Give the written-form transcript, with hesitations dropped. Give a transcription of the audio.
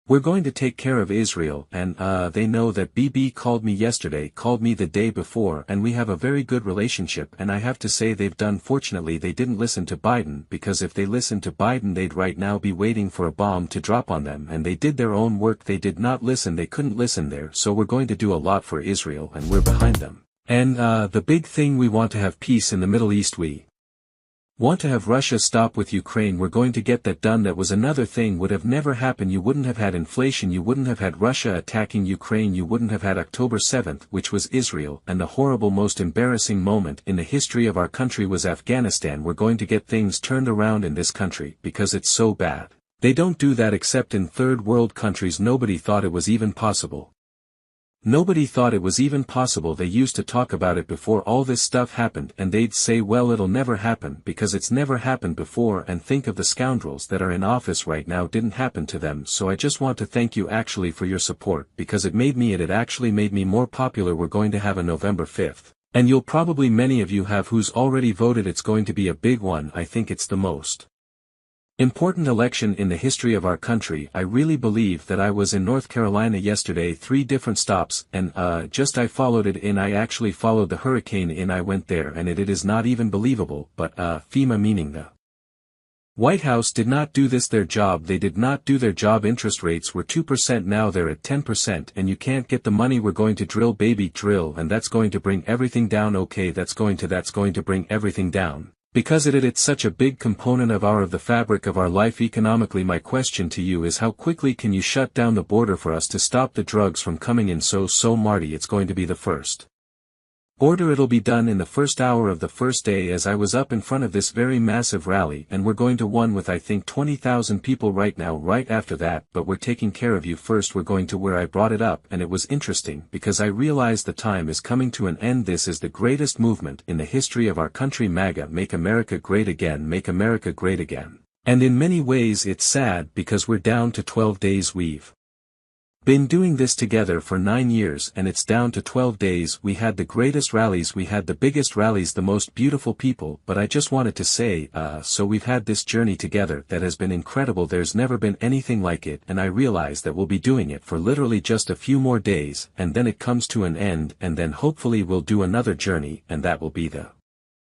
We're going to take care of Israel, and they know that BB called me yesterday, called me the day before, and we have a very good relationship, and I have to say fortunately they didn't listen to Biden, because if they listened to Biden they'd right now be waiting for a bomb to drop on them, and they did their own work. They did not listen, they couldn't listen there, so we're going to do a lot for Israel, and we're behind them. And the big thing, we want to have peace in the Middle East. We want to have Russia stop with Ukraine. We're going to get that done. That was another thing would have never happened. You wouldn't have had inflation, you wouldn't have had Russia attacking Ukraine, you wouldn't have had October 7th, which was Israel, and the horrible, most embarrassing moment in the history of our country was Afghanistan. We're going to get things turned around in this country, because it's so bad. They don't do that except in third world countries. Nobody thought it was even possible. Nobody thought it was even possible. They used to talk about it before all this stuff happened, and they'd say, well, it'll never happen because it's never happened before, and think of the scoundrels that are in office right now. Didn't happen to them. So I just want to thank you actually for your support, because it actually made me more popular. We're going to have a November 5th. And you'll probably, many of you have who's already voted. It's going to be a big one. I think it's the most important election in the history of our country. I really believe that. I was in North Carolina yesterday, 3 different stops, and I followed it in. I actually followed the hurricane in. I went there, and it is not even believable, but FEMA, meaning the White House, did not do their job. They did not do their job. Interest rates were 2%, now they're at 10%, and you can't get the money. We're going to drill, baby, drill, and that's going to bring everything down. Okay, that's going to bring everything down. Because it's such a big component of the fabric of our life economically. My question to you is, how quickly can you shut down the border for us to stop the drugs from coming in? So Marty, it's going to be the first order. It'll be done in the first hour of the first day. As I was up in front of this very massive rally, and we're going to one with I think 20,000 people right now, right after that, but we're taking care of you first. We're going to where I brought it up, and it was interesting because I realized the time is coming to an end. This is the greatest movement in the history of our country. MAGA, make America great again, make America great again. And in many ways it's sad because we're down to 12 days. We've been doing this together for 9 years, and it's down to 12 days. We had the greatest rallies, we had the biggest rallies, the most beautiful people, but I just wanted to say, so we've had this journey together that has been incredible. There's never been anything like it, and I realize that we'll be doing it for literally just a few more days, and then it comes to an end, and then hopefully we'll do another journey, and that will be the